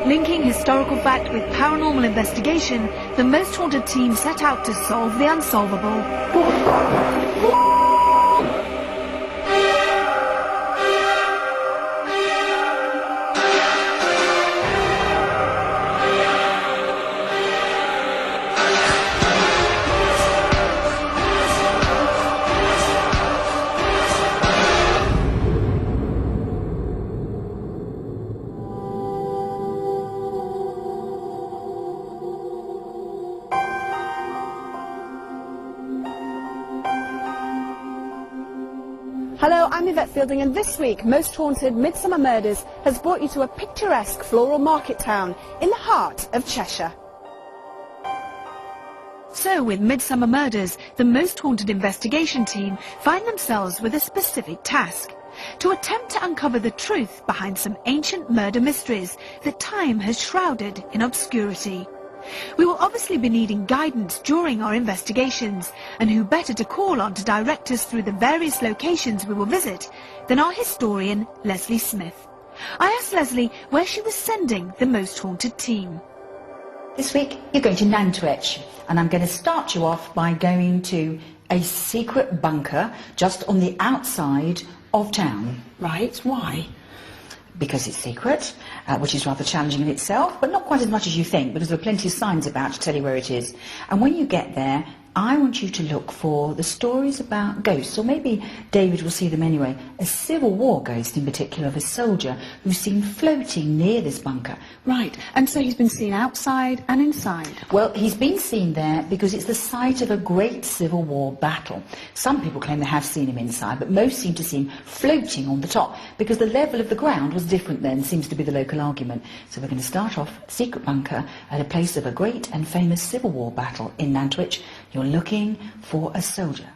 Linking historical fact with paranormal investigation, the Most Haunted team set out to solve the unsolvable. Hello, I'm Yvette Fielding, and this week Most Haunted Midsummer Murders has brought you to a picturesque floral market town in the heart of Cheshire. So with Midsummer Murders, the Most Haunted investigation team find themselves with a specific task: to attempt to uncover the truth behind some ancient murder mysteries that time has shrouded in obscurity. We will obviously be needing guidance during our investigations, and who better to call on to direct us through the various locations we will visit than our historian, Leslie Smith. I asked Leslie where she was sending the Most Haunted team. This week you're going to Nantwich, and I'm going to start you off by going to a secret bunker just on the outside of town. Right, why? Because it's secret, which is rather challenging in itself, but not quite as much as you think, because there are plenty of signs about to tell you where it is. And when you get there, I want you to look for the stories about ghosts, or maybe David will see them anyway. A Civil War ghost in particular, of a soldier who's seen floating near this bunker. Right, and so he's been seen outside and inside? Well, he's been seen there because it's the site of a great Civil War battle. Some people claim they have seen him inside, but most seem to see him floating on the top, because the level of the ground was different then, seems to be the local argument. So we're going to start off secret bunker at a place of a great and famous Civil War battle in Nantwich. You're looking for a soldier.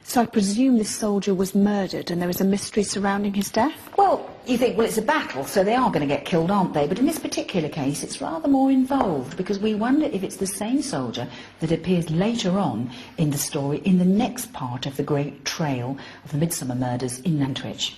So I presume this soldier was murdered and there is a mystery surrounding his death? Well, you think, well, it's a battle, so they are going to get killed, aren't they? But in this particular case, it's rather more involved, because we wonder if it's the same soldier that appears later on in the story in the next part of the great trail of the Midsummer Murders in Nantwich.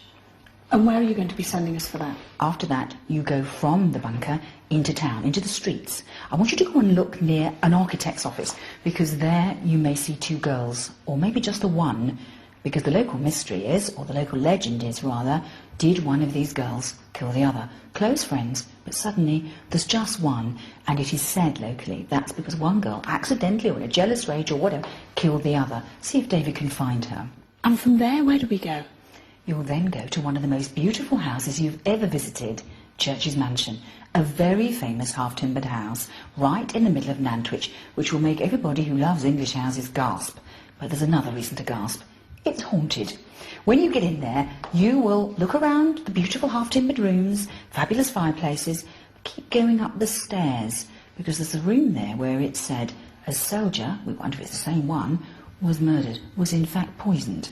And where are you going to be sending us for that? After that, you go from the bunker into town, into the streets. I want you to go and look near an architect's office, because there you may see two girls, or maybe just the one, because the local mystery is, or the local legend is rather, did one of these girls kill the other? Close friends, but suddenly there's just one, and it is said locally that's because one girl accidentally, or in a jealous rage or whatever, killed the other. See if David can find her. And from there, where do we go? You'll then go to one of the most beautiful houses you've ever visited, Church's Mansion, a very famous half-timbered house right in the middle of Nantwich, which will make everybody who loves English houses gasp. But there's another reason to gasp. It's haunted. When you get in there, you will look around the beautiful half-timbered rooms, fabulous fireplaces, keep going up the stairs, because there's a room there where it said a soldier, we wonder if it's the same one, was murdered, was in fact poisoned.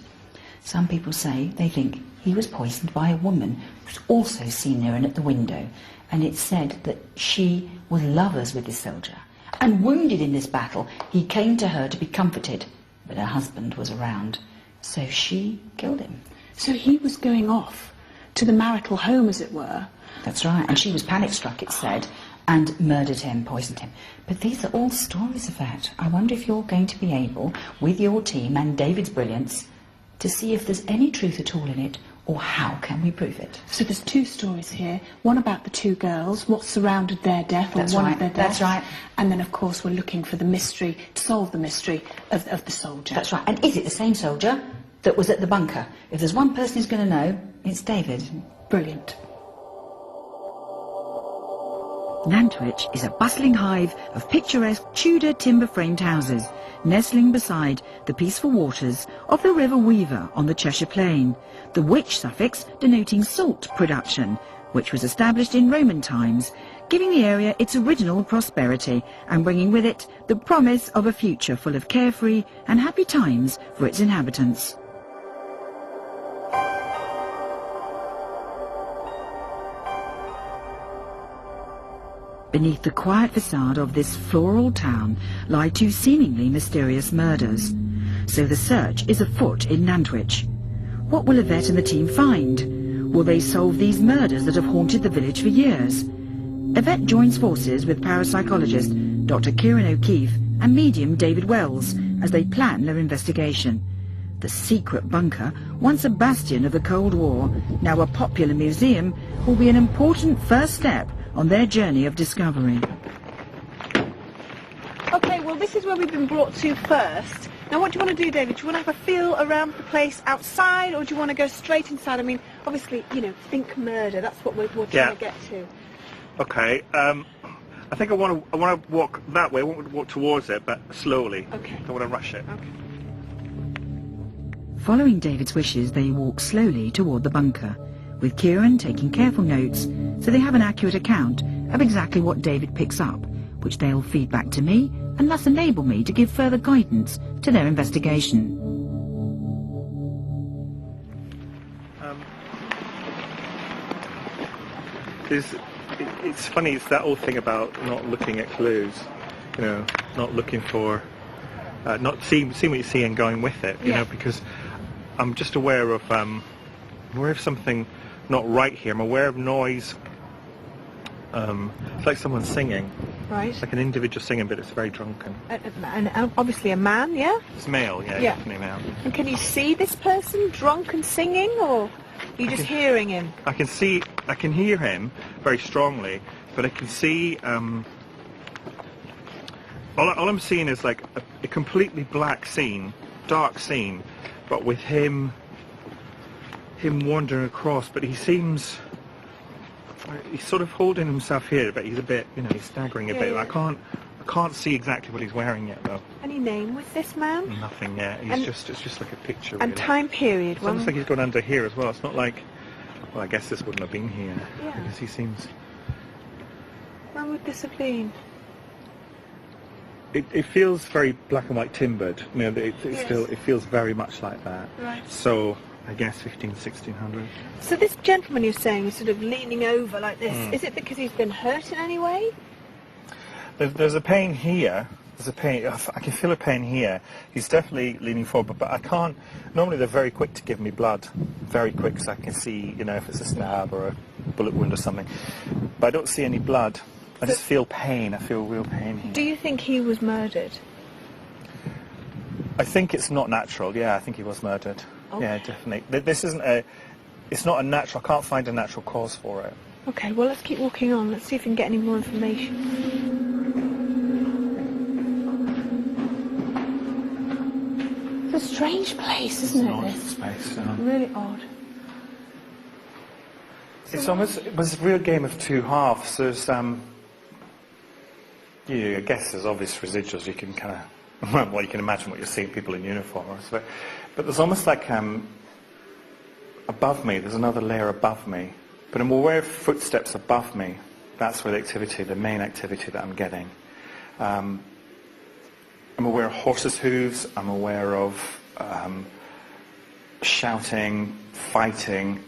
Some people say they think he was poisoned by a woman who's also seen near and at the window, and it's said that she was lovers with this soldier, and wounded in this battle, he came to her to be comforted, but her husband was around, so she killed him. So he was going off to the marital home, as it were? That's right, and she was panic-struck, it said, and murdered him, poisoned him. But these are all stories of that. I wonder if you're going to be able, with your team and David's brilliance, to see if there's any truth at all in it, or how can we prove it. So there's two stories here, one about the two girls, what surrounded their death, or That's one right. of their deaths. That's right. And then, of course, we're looking for the mystery, to solve the mystery of the soldier. That's right. And is it the same soldier that was at the bunker? If there's one person who's going to know, it's David. Brilliant. Nantwich is a bustling hive of picturesque Tudor timber-framed houses, nestling beside the peaceful waters of the River Weaver on the Cheshire Plain, the "wich" suffix denoting salt production, which was established in Roman times, giving the area its original prosperity and bringing with it the promise of a future full of carefree and happy times for its inhabitants. Beneath the quiet facade of this floral town lie two seemingly mysterious murders. So the search is afoot in Nantwich. What will Yvette and the team find? Will they solve these murders that have haunted the village for years? Yvette joins forces with parapsychologist Dr. Kieran O'Keefe and medium David Wells as they plan their investigation. The secret bunker, once a bastion of the Cold War, now a popular museum, will be an important first step on their journey of discovery. Okay, well this is where we've been brought to first. Now what do you want to do, David? Do you want to have a feel around the place outside, or do you want to go straight inside? I mean, obviously, you know, think murder, that's what we're trying to get to. Okay, I think I want to walk that way. I want to walk towards it, but slowly. Okay. I don't want to rush it. Okay. Following David's wishes, they walk slowly toward the bunker, with Kieran taking careful notes so they have an accurate account of exactly what David picks up, which they'll feed back to me and thus enable me to give further guidance to their investigation. It's funny, it's that old thing about not looking at clues, you know, not looking for, not seeing what you see and going with it, you know, because I'm just aware of something not right here. I'm aware of noise. It's like someone singing. Right. It's like an individual singing, but it's very drunken. And obviously a man, yeah? It's male, yeah, definitely male. And can you see this person drunk and singing, or are you just hearing him? I can hear him very strongly, but I can see, all I'm seeing is like a completely black scene, dark scene, but with him wandering across, but he's sort of holding himself here, but he's a bit, you know, he's staggering a bit. Yeah. I can't see exactly what he's wearing yet, though. Any name with this man? Nothing yet. It's just like a picture. And really. time period? It's almost like he's gone under here as well. It's not like, well, I guess this wouldn't have been here. Yeah. Because he seems... When would this have been? It feels very black and white timbered. You know, it feels very much like that. Right. So, I guess 1600. So this gentleman you're saying is sort of leaning over like this. Is it because he's been hurt in any way? There's a pain here. There's a pain. I can feel a pain here. He's definitely leaning forward, but I can't. Normally they're very quick to give me blood, very quick, so I can see, you know, if it's a stab or a bullet wound or something. But I don't see any blood. I just feel pain. I feel real pain here. Do you think he was murdered? I think it's not natural. Yeah, I think he was murdered. Okay. Yeah, definitely. This isn't a. It's not a natural. I can't find a natural cause for it. Okay, well let's keep walking on. Let's see if we can get any more information. It's a strange place, isn't it? Odd This? space. Really odd. It's almost. It was a real game of two halves. There's yeah, I guess there's obvious residuals. You can kind of, well, you can imagine what you're seeing, people in uniform. But there's almost like above me. There's another layer above me. But I'm aware of footsteps above me. That's where the main activity that I'm getting. I'm aware of horses' hooves. I'm aware of shouting, fighting.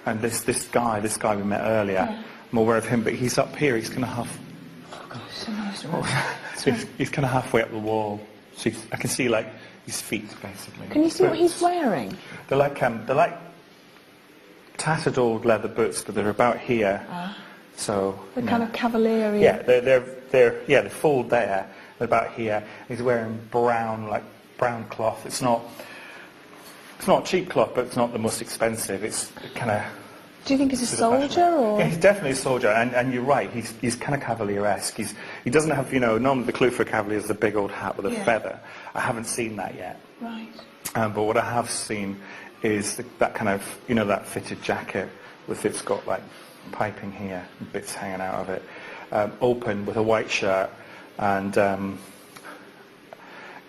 And this guy we met earlier, I'm aware of him, but he's up here. He's kind of half. Oh gosh, so he's kind of halfway up the wall. So I can see like his feet, basically. Can you see what he's wearing? They're like tattered old leather boots, but they're about here. So The kind of cavalier. yeah, they're full there. They're about here. He's wearing brown cloth. It's not cheap cloth, but it's not the most expensive. It's kind of. Do you think he's a soldier, or? Yeah, he's definitely a soldier, and you're right. He's kind of cavalier-esque. He doesn't have, you know, normally the clue for a cavalier is the big old hat with a feather. I haven't seen that yet. Right. But what I have seen is that kind of, you know, that fitted jacket with it's got like piping here, bits hanging out of it, open with a white shirt, and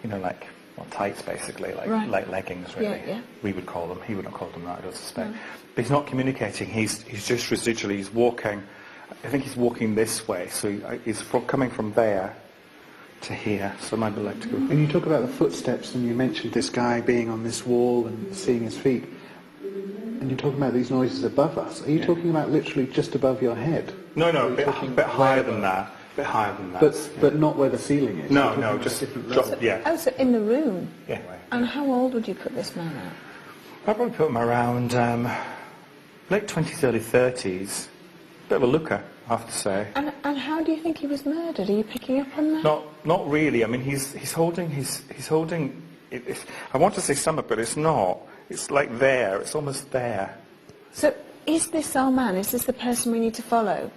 you know, like tights basically, like leggings really. Yeah. We would call them. He would not call them that, I don't suspect. But he's not communicating. He's just residually. He's walking. I think he's walking this way. So he's coming from there to here. So I might be like to go. And you talk about the footsteps, and you mentioned this guy being on this wall and seeing his feet. And you're talking about these noises above us. Are you talking about literally just above your head? No, a bit higher than that. A bit higher than that. But not where the ceiling is. No, just drop. Yeah. Oh, so in the room. Yeah. And how old would you put this man at? I'd probably put him around late 20s, early 30s. bit of a looker, I have to say. And how do you think he was murdered? Are you picking up on that? Not really. I mean, he's holding. I want to say stomach, but it's not. It's like there. It's almost there. So is this our man? Is this the person we need to follow?